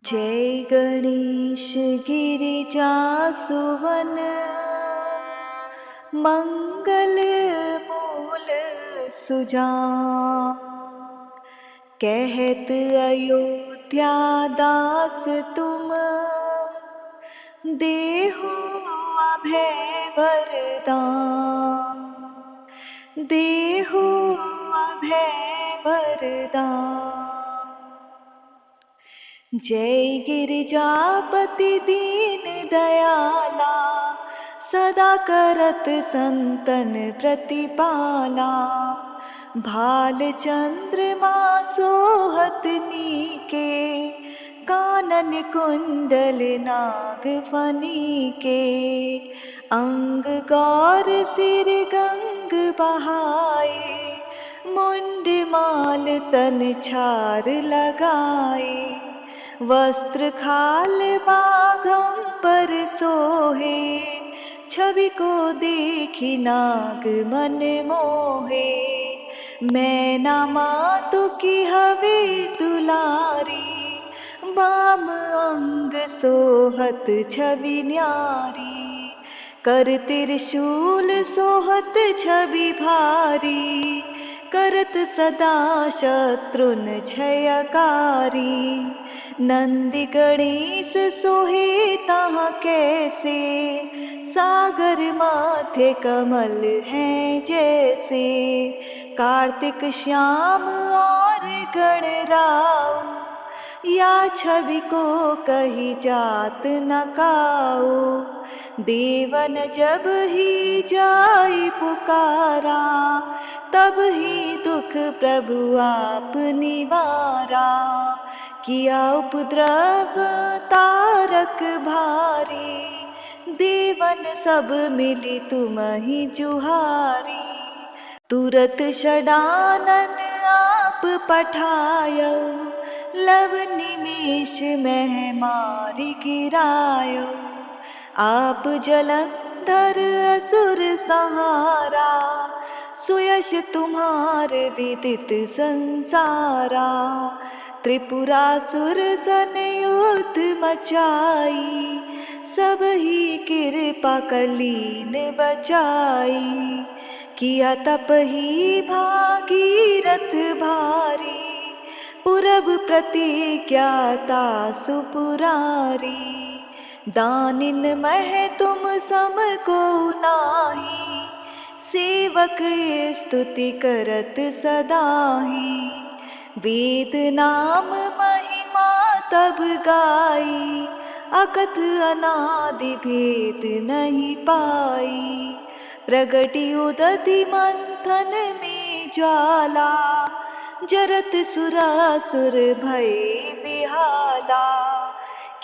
जय गणेश गिरिजासुवन मंगल मूल सुजान। कहत अयोध्या दास तुम देहु अभय वरदान। देहु अभय वरदान। जय गिरिजापति दीन दयाला सदा करत संतन प्रतिपाला। भाल चंद्रमा सोहत नीके कानन कुंडल नाग फनी के। अंग गौर सिर गंग बहाए मुंड माल तन छार लगाए। वस्त्र खाल बाघंबर सोहे छवि को देखी नाग मन मोहे। मैना मातु की हवे दुलारी बाम अंग सोहत छवि न्यारी। कर त्रिशूल सोहत छवि भारी करत सदा शत्रुन क्षयकारी। नंदी गणेश सोहे तहाँ कैसे सागर माथे कमल हैं जैसे। कार्तिक श्याम और गणराऊ या छवि को कही जात न काऊ। देवन जब ही जाई पुकारा तब ही दुख प्रभु आप निवारा। किया उपद्रव तारक भारी देवन सब मिली तुम ही जुहारी। तुरत षडानन आप पठायो लव निमेष में मारी गिरायो। आप जलंधर असुर संहारा सुयश तुम्हार विदित संसारा। त्रिपुरासुर सन युद्ध मचाई सब ही कृपा कर लीन बचाई। किया तप ही भागीरथ भारी पुरब प्रतिज्ञाता सुपुरारी। दानिन मह तुम सम को नाही सेवक स्तुति करत सदाही। वेद नाम महिमा तब गाई अकथ अनादि भेद नहीं पाई। प्रगति उदति मंथन में ज्वाला जरत सुरासुर भय बिहाला।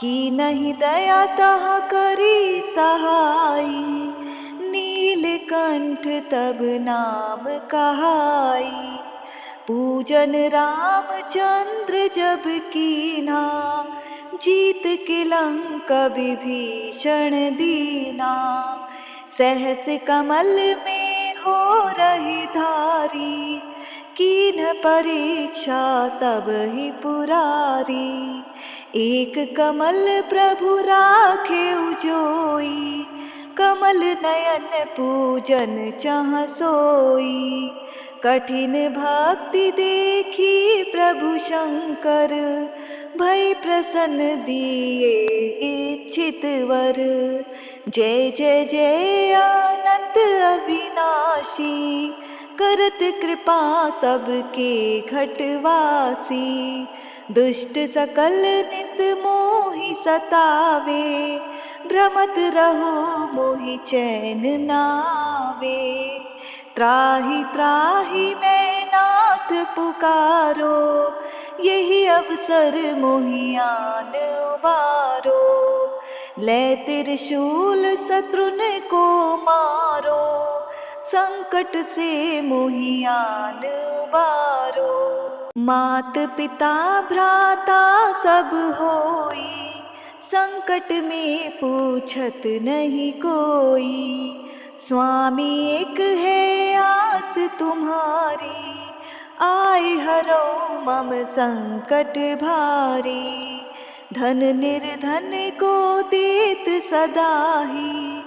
की नहीं दया तहाँ करी सहाई नीलकंठ तब नाम कहाई। पूजन रामचंद्र जब कीना जीत के लंका विभीषण दीना। सहस कमल में हो रही धारी कीन परीक्षा तब ही पुरारी। एक कमल प्रभु राखे उजोई कमल नयन पूजन चाह सोई। कठिन भक्ति देखी प्रभु शंकर भय प्रसन्न दिए इच्छित वर। जय जय जय अनंत अविनाशी करत कृपा सबके घटवासी। दुष्ट सकल नित मोहि सतावे भ्रमत रहो मोहि चैन नावे। त्राहि त्राहि मैं नाथ पुकारो यही अवसर मोहियान उबारो। ले त्रिशूल शत्रुन को मारो संकट से मोहियान उबारो। मात पिता भ्राता सब होई संकट में पूछत नहीं कोई। स्वामी एक है आस तुम्हारी आए हरो मम संकट भारी। धन निर्धन को देत सदा ही,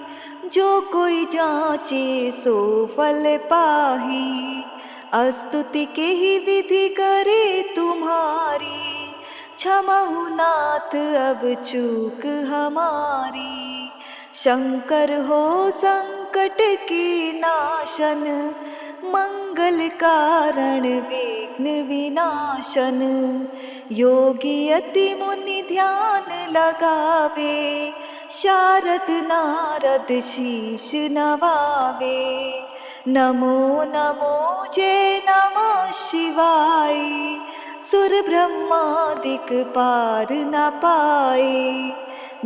जो कोई जाचे सो फल पाही। अस्तुति के ही विधि करे तुम्हारी, क्षमहु नाथ अब चूक हमारी। शंकर हो संकट के नाशन, मंगल कारण विघ्न विनाशन। योगी अति मुनि ध्यान लगावे, शारद नारद शीश नवावे। नमो नमो जय नमः शिवाय, सुर ब्रह्मादिक पार न पाए।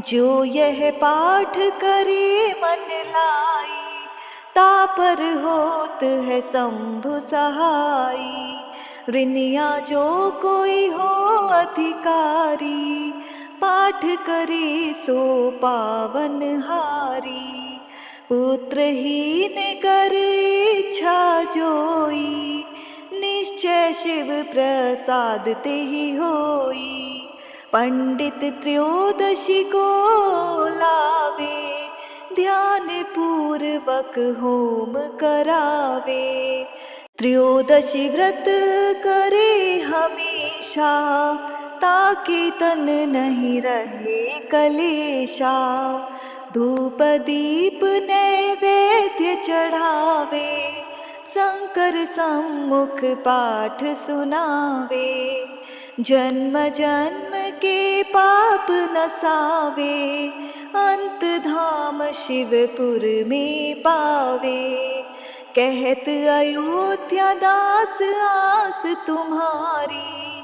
जो यह पाठ करे मन लाई, तापर होत है शंभु सहाई। ऋनिया जो कोई हो अधिकारी, पाठ करे सो पावन हारी। पुत्रहीन कर इच्छा जोई, निश्चय शिव प्रसाद ते ही होई। पंडित त्रयोदशी को लावे, ध्यान पूर्वक होम करावे। त्रयोदशी व्रत करे हमेशा, ताकि तन नहीं रहे कलेशा। धूप दीप नैवेद्य चढ़ावे, शंकर सम्मुख पाठ सुनावे। जन्म जन्म के पाप नसावे, अंत धाम शिवपुर में पावे। कहत अयोध्या दास आस तुम्हारी,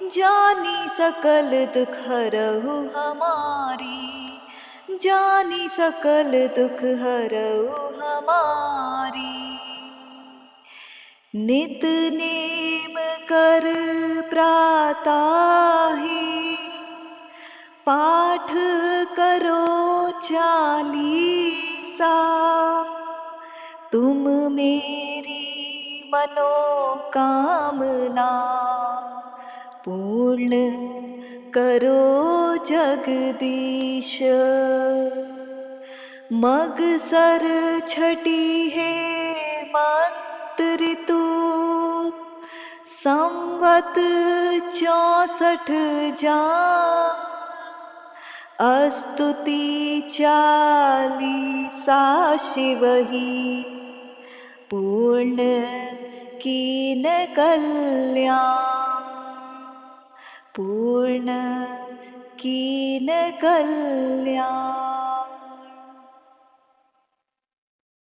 जानी सकल दुख हरहु हमारी। जानी सकल दुख हरहु हमारी। नित नेम कर प्राताहि, पाठ करो 40। तुम मेरी मनोकामना, पूर्ण करो जगदीश। मगसर छठी है ऋतु, संवत 64 जान। अस्तुति 40 शिवही, पूर्ण कीन कल्याण। पूर्ण कीन कल्याण।